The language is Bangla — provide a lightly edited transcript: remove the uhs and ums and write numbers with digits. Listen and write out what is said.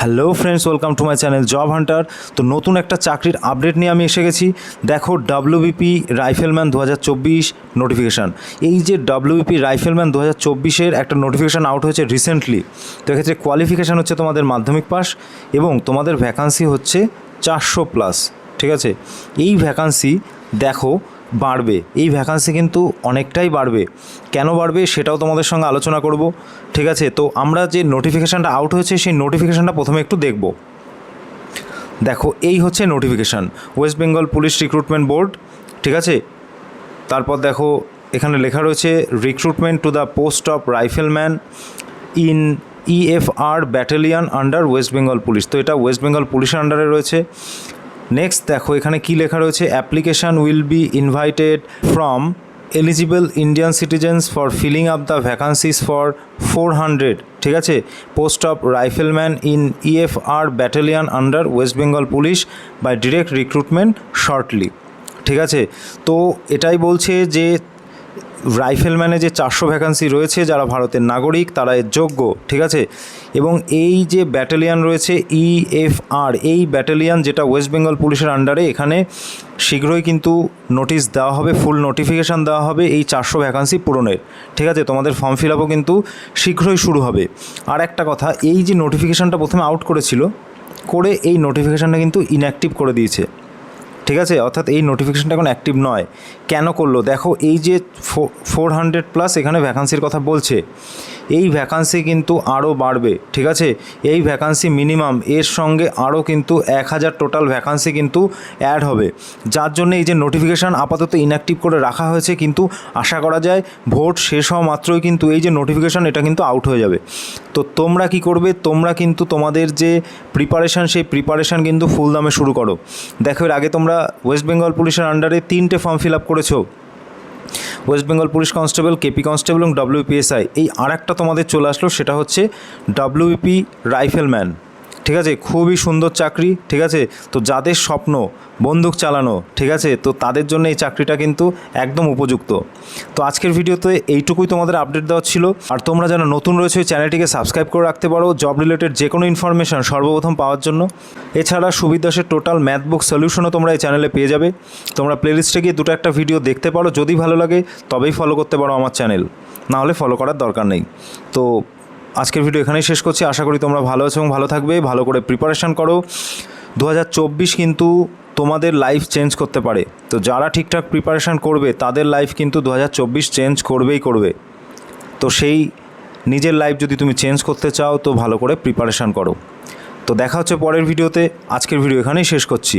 Hello friends, welcome to my channel job Hunter. তো নতুন একটা চাকরির আপডেট নিয়ে আমি এসে গেছি। দেখো, WBP রাইফেলম্যান 2024 নোটিফিকেশান। এই যে WBP রাইফেলম্যান 2024-এর একটা নোটিফিকেশান আউট হয়েছে রিসেন্টলি। তো এক্ষেত্রে কোয়ালিফিকেশান হচ্ছে তোমাদের মাধ্যমিক পাস এবং তোমাদের ভ্যাকান্সি হচ্ছে 400+। ঠিক আছে, এই ভ্যাকান্সি দেখো বাড়বে, এই ভ্যাকান্সি কিন্তু অনেকটাই বাড়বে। কেন বাড়বে সেটাও তোমাদের সঙ্গে আলোচনা করব। ঠিক আছে, তো আমরা যে নোটিফিকেশানটা আউট হয়েছে সেই নোটিফিকেশানটা প্রথমে একটু দেখব। দেখো, এই হচ্ছে notification, West Bengal police recruitment board. ঠিক আছে, তারপর দেখো এখানে লেখা রয়েছে recruitment to the post of rifleman in EFR battalion under West Bengal police. তো এটা ওয়েস্ট বেঙ্গল পুলিশের আন্ডারে রয়েছে। নেক্সট দেখো এখানে কি লেখা রয়েছে, application will be invited from eligible Indian citizens for filling up the vacancies for 400। ঠিক আছে, post of rifleman in EFR battalion under West Bengal police by direct recruitment shortly. ঠিক আছে, তো এটাই বলছে যে রাইফেলম্যানে যে 400 ভ্যাকান্সি রয়েছে, যারা ভারতের নাগরিক তারা এর যোগ্য। ঠিক আছে, এবং এই যে ব্যাটালিয়ান রয়েছে EFR, এই ব্যাটালিয়ান যেটা ওয়েস্ট বেঙ্গল পুলিশের আন্ডারে, এখানে শীঘ্রই কিন্তু নোটিশ দেওয়া হবে, ফুল নোটিফিকেশান দেওয়া হবে এই 400 ভ্যাকান্সি পূরণের। ঠিক আছে, তোমাদের ফর্ম ফিল আপও কিন্তু শীঘ্রই শুরু হবে। আর একটা কথা, এই যে নোটিফিকেশানটা প্রথমে আউট করেছিল, করে এই নোটিফিকেশানটা কিন্তু ইনঅ্যাক্টিভ করে দিয়েছে। ঠিক আছে, অর্থাৎ এই নোটিফিকেশানটা এখন অ্যাক্টিভ নয়। কেন করলো দেখো, এই যে 400+ এখানে ভ্যাকান্সির কথা বলছে, এই ভ্যাকান্সি কিন্তু আরও বাড়বে। ঠিক আছে, এই ভ্যাকান্সি মিনিমাম এর সঙ্গে আরও কিন্তু 1000 টোটাল ভ্যাকান্সি কিন্তু অ্যাড হবে, যার জন্য এই যে নোটিফিকেশান আপাতত ইনঅ্যাক্টিভ করে রাখা হয়েছে। কিন্তু আশা করা যায় ভোট শেষ হওয়া মাত্রই কিন্তু এই যে নোটিফিকেশান এটা কিন্তু আউট হয়ে যাবে। তো তোমরা কি করবে, তোমরা কিন্তু তোমাদের যে প্রিপারেশান সেই প্রিপারেশান কিন্তু ফুল দামে শুরু করো। দেখো, এর আগে তোমরা ওয়েস্ট বেঙ্গল পুলিশের আন্ডারে 3টে ফর্ম ফিল আপ করেছো, West Bengal police constable, KP constable এবং WPSI। এই আরেকটা তোমাদের চলে আসলো, সেটা হচ্ছে WBP রাইফেলম্যান। ঠিক আছে, খুবই সুন্দর চাকরি। ঠিক আছে, তো যাদের স্বপ্ন বন্দুক চালানো, ঠিক আছে, তো তাদের জন্য এই চাকরিটা কিন্তু একদম উপযুক্ত। তো আজকের ভিডিওতে এইটুকুই তোমাদের আপডেট দেওয়া ছিল। আর তোমরা যারা নতুন রয়েছে ওই চ্যানেলটিকে সাবস্ক্রাইব করে রাখতে পারো জব রিলেটেড যে কোনো ইনফরমেশান সর্বপ্রথম পাওয়ার জন্য। এছাড়া সুবির দাসের টোটাল ম্যাথ বুক সলিউশনও তোমরা এই চ্যানেলে পেয়ে যাবে। তোমরা প্লেলিস্টে গিয়ে দুটো একটা ভিডিও দেখতে পারো, যদি ভালো লাগে তবেই ফলো করতে পারো আমার চ্যানেল, না হলে ফলো করার দরকার নেই। তো আজকের ভিডিও এখানেই শেষ করছি। আশা করি তোমরা ভালো আছো এবং ভালো থাকবে। ভালো করে প্রিপারেশান করো। 2024 কিন্তু তোমাদের লাইফ চেঞ্জ করতে পারে। তো যারা ঠিকঠাক প্রিপারেশান করবে তাদের লাইফ কিন্তু 2024 চেঞ্জ করবেই করবে। তো সেই নিজের লাইফ যদি তুমি চেঞ্জ করতে চাও তো ভালো করে প্রিপারেশান করো। তো দেখা হচ্ছে পরের ভিডিওতে। আজকের ভিডিও এখানেই শেষ করছি।